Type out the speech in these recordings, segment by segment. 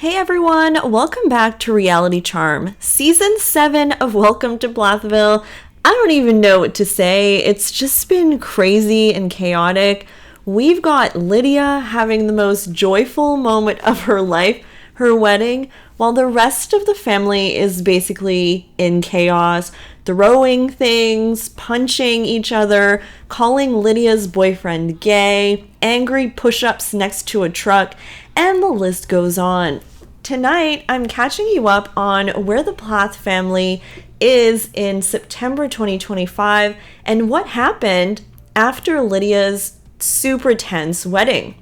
Hey everyone, welcome back to Reality Charm, Season 7 of Welcome to Plathville. I don't even know what to say, it's just been crazy and chaotic. We've got Lydia having the most joyful moment of her life, her wedding, while the rest of the family is basically in chaos, throwing things, punching each other, calling Lydia's boyfriend gay, angry push-ups next to a truck, and the list goes on. Tonight, I'm catching you up on where the Plath family is in September 2025 and what happened after Lydia's super tense wedding.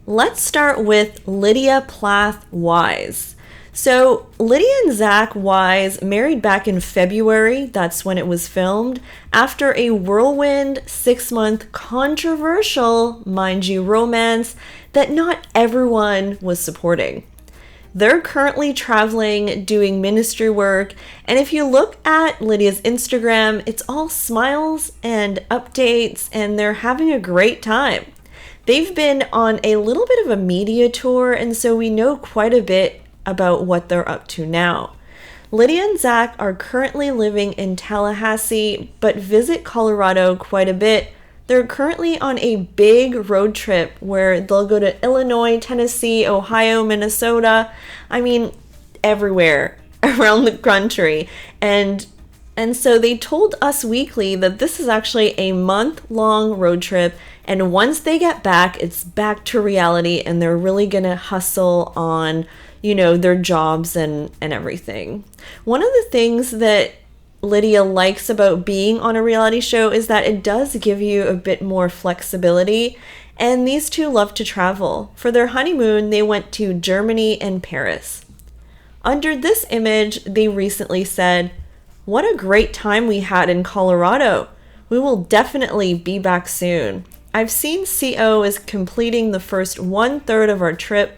Let's start with Lydia Plath Wyse. So, Lydia and Zach Wyse married back in February, that's when it was filmed, after a whirlwind 6-month controversial, mind you, romance that not everyone was supporting. They're currently traveling, doing ministry work, and if you look at Lydia's Instagram, it's all smiles and updates, and they're having a great time. They've been on a little bit of a media tour, and so we know quite a bit about what they're up to now. Lydia and Zach are currently living in Tallahassee, but visit Colorado quite a bit. They're currently on a big road trip where they'll go to Illinois, Tennessee, Ohio, Minnesota. I mean, everywhere around the country. And so they told Us Weekly that this is actually a month-long road trip. And once they get back, it's back to reality and they're really going to hustle on, their jobs and everything. One of the things that Lydia likes about being on a reality show is that it does give you a bit more flexibility, and these two love to travel. For their honeymoon, they went to Germany and Paris. Under this image, they recently said, "What a great time we had in Colorado. We will definitely be back soon. I've seen CO is completing the first 1/3 of our trip.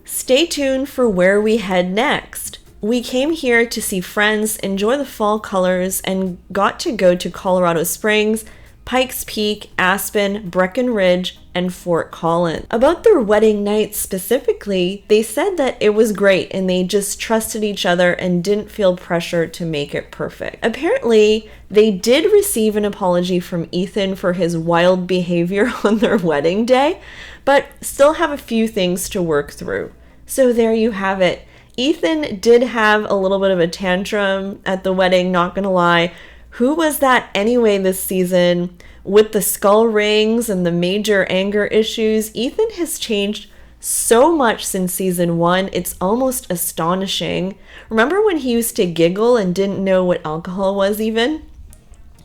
Stay tuned for where we head next. We came here to see friends, enjoy the fall colors, and got to go to Colorado Springs, Pikes Peak, Aspen, Breckenridge, and Fort Collins." About their wedding night specifically, they said that it was great and they just trusted each other and didn't feel pressure to make it perfect. Apparently, they did receive an apology from Ethan for his wild behavior on their wedding day, but still have a few things to work through. So there you have it. Ethan did have a little bit of a tantrum at the wedding, not gonna lie. Who was that anyway this season? With the skull rings and the major anger issues, Ethan has changed so much since season 1, it's almost astonishing. Remember when he used to giggle and didn't know what alcohol was even?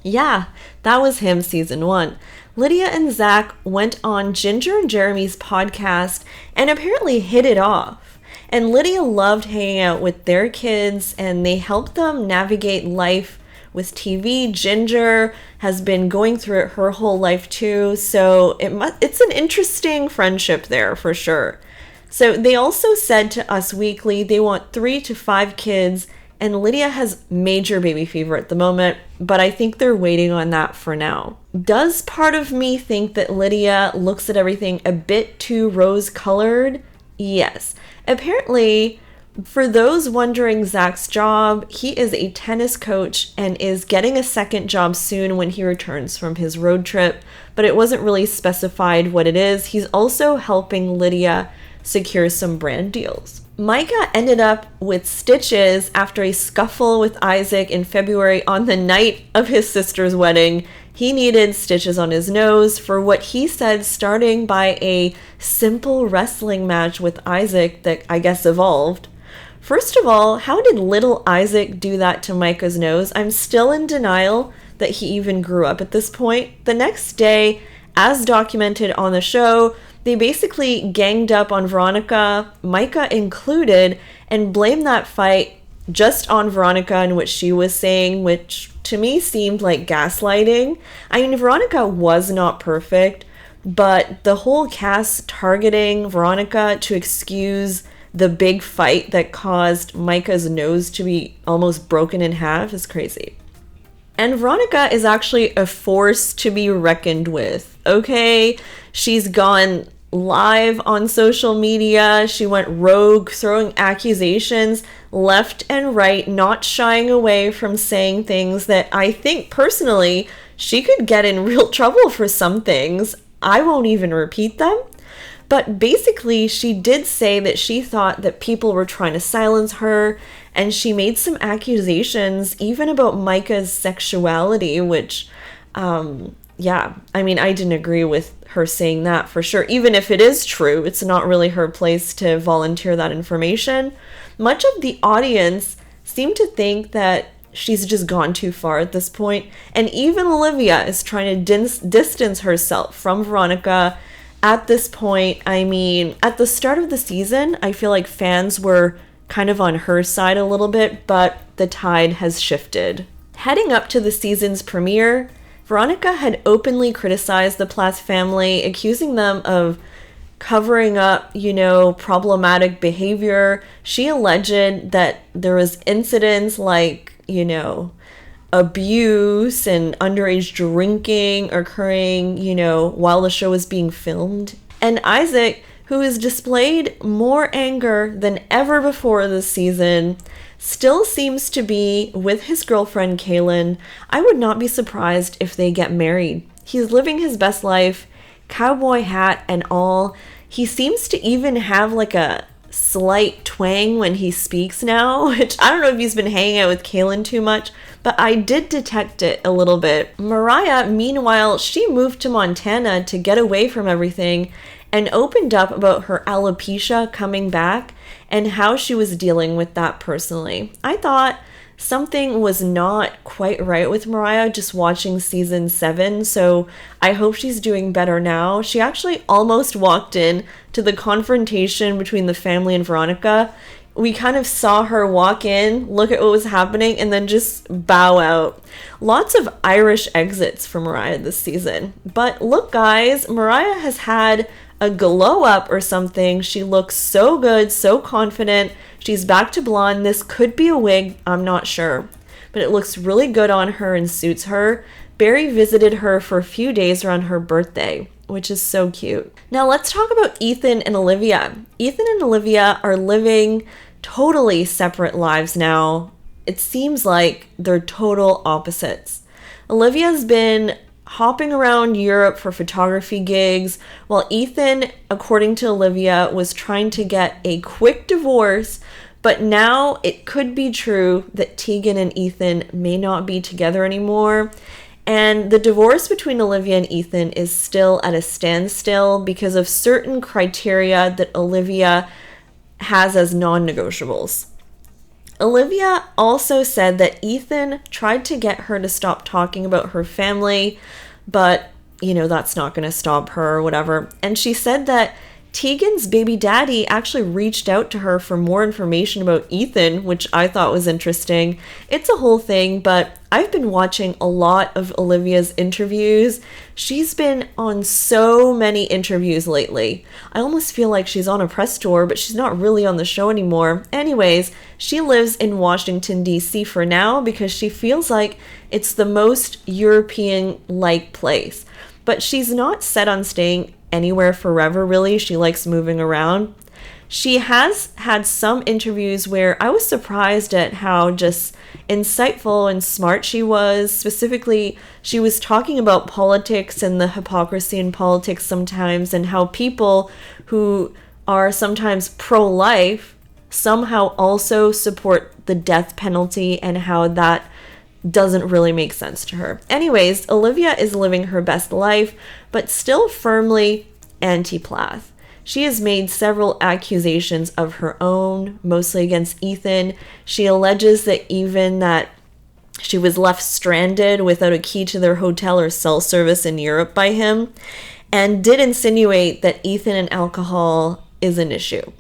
Yeah, that was him season 1. Lydia and Zach went on Ginger and Jeremy's podcast and apparently hit it off. And Lydia loved hanging out with their kids, and they helped them navigate life with TV. Ginger has been going through it her whole life too, so it's an interesting friendship there for sure. So they also said to Us Weekly they want 3 to 5 kids, and Lydia has major baby fever at the moment, but I think they're waiting on that for now. Does part of me think that Lydia looks at everything a bit too rose-colored? Yes. Apparently, for those wondering Zach's job, he is a tennis coach and is getting a second job soon when he returns from his road trip, but it wasn't really specified what it is. He's also helping Lydia secure some brand deals. Micah ended up with stitches after a scuffle with Isaac in February on the night of his sister's wedding. He needed stitches on his nose for what he said starting by a simple wrestling match with Isaac that I guess evolved. First of all, how did little Isaac do that to Micah's nose? I'm still in denial that he even grew up at this point. The next day, as documented on the show, they basically ganged up on Veronica, Micah included, and blamed that fight just on Veronica and what she was saying, which to me seemed like gaslighting. I mean, Veronica was not perfect, but the whole cast targeting Veronica to excuse the big fight that caused Micah's nose to be almost broken in half is crazy. And Veronica is actually a force to be reckoned with, okay? She's gone live on social media. She went rogue, throwing accusations left and right, not shying away from saying things that I think personally she could get in real trouble for some things. I won't even repeat them. But basically, she did say that she thought that people were trying to silence her, and she made some accusations even about Micah's sexuality, which, yeah, I mean, I didn't agree with her saying that for sure. Even if it is true, it's not really her place to volunteer that information. Much of the audience seemed to think that she's just gone too far at this point, and even Olivia is trying to distance herself from Veronica. At this point, I mean, at the start of the season, I feel like fans were kind of on her side a little bit, but the tide has shifted. Heading up to the season's premiere, Veronica had openly criticized the Plath family, accusing them of covering up, problematic behavior. She alleged that there was incidents like, abuse and underage drinking occurring, while the show was being filmed. And Isaac, who has displayed more anger than ever before this season, still seems to be with his girlfriend Kaylin. I would not be surprised if they get married. He's living his best life, cowboy hat and all. He seems to even have like a slight twang when he speaks now, which I don't know if he's been hanging out with Kaylin too much, but I did detect it a little bit. Moriah, meanwhile, she moved to Montana to get away from everything and opened up about her alopecia coming back and how she was dealing with that personally. I thought something was not quite right with Moriah just watching season 7, so I hope she's doing better now. She actually almost walked in to the confrontation between the family and Veronica. We kind of saw her walk in, look at what was happening, and then just bow out. Lots of Irish exits for Moriah this season. But look, guys, Moriah has had a glow up or something. She looks so good, so confident. She's back to blonde. This could be a wig, I'm not sure, but it looks really good on her and suits her. Barry visited her for a few days around her birthday, which is so cute. Now let's talk about Ethan and Olivia. Ethan and Olivia are living totally separate lives now. It seems like they're total opposites. Olivia's been hopping around Europe for photography gigs, while Ethan, according to Olivia, was trying to get a quick divorce, but now it could be true that Tegan and Ethan may not be together anymore. And the divorce between Olivia and Ethan is still at a standstill because of certain criteria that Olivia has as non-negotiables. Olivia also said that Ethan tried to get her to stop talking about her family, but, that's not going to stop her or whatever. And she said that Tegan's baby daddy actually reached out to her for more information about Ethan, which I thought was interesting. It's a whole thing, but I've been watching a lot of Olivia's interviews. She's been on so many interviews lately. I almost feel like she's on a press tour, but she's not really on the show anymore. Anyways, she lives in Washington, D.C. for now because she feels like it's the most European-like place. But she's not set on staying anywhere forever, really. She likes moving around. She has had some interviews where I was surprised at how just insightful and smart she was. Specifically, she was talking about politics and the hypocrisy in politics sometimes, and how people who are sometimes pro-life somehow also support the death penalty, and how that doesn't really make sense to her. Anyways, Olivia is living her best life, but still firmly anti-Plath. She has made several accusations of her own, mostly against Ethan. She alleges that she was left stranded without a key to their hotel or cell service in Europe by him, and did insinuate that Ethan and alcohol is an issue.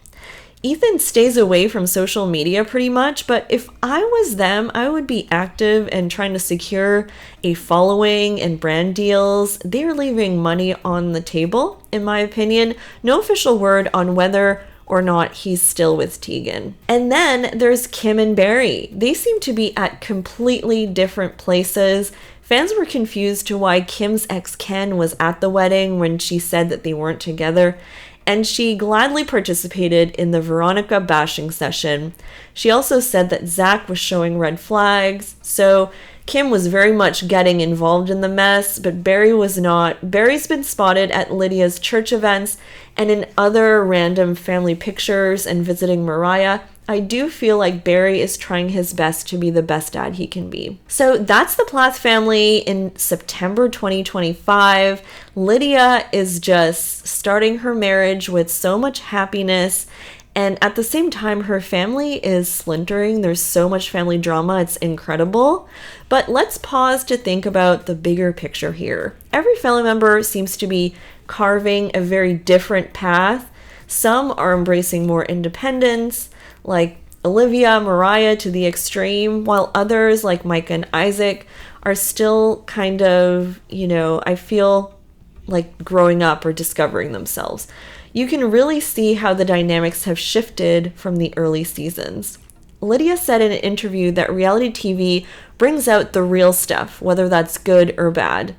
Ethan stays away from social media pretty much, but if I was them, I would be active and trying to secure a following and brand deals. They're leaving money on the table, in my opinion. No official word on whether or not he's still with Tegan. And then there's Kim and Barry. They seem to be at completely different places, Fans were confused to why Kim's ex Ken was at the wedding when she said that they weren't together, and she gladly participated in the Veronica bashing session. She also said that Zach was showing red flags, so Kim was very much getting involved in the mess, but Barry was not. Barry's been spotted at Lydia's church events and in other random family pictures and visiting Moriah. I do feel like Barry is trying his best to be the best dad he can be. So that's the Plath family in September 2025. Lydia is just starting her marriage with so much happiness, and at the same time, her family is splintering. There's so much family drama. It's incredible. But let's pause to think about the bigger picture here. Every family member seems to be carving a very different path. Some are embracing more independence, like Olivia, Moriah to the extreme, while others like Micah and Isaac are still kind of, I feel like growing up or discovering themselves. You can really see how the dynamics have shifted from the early seasons. Lydia said in an interview that reality TV brings out the real stuff, whether that's good or bad.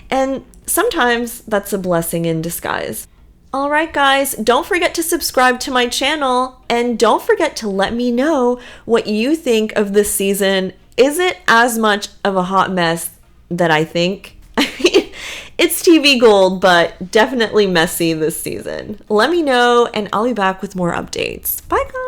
And sometimes that's a blessing in disguise. Alright guys, don't forget to subscribe to my channel, and don't forget to let me know what you think of this season. Is it as much of a hot mess that I think? I mean, it's TV gold, but definitely messy this season. Let me know, and I'll be back with more updates. Bye guys!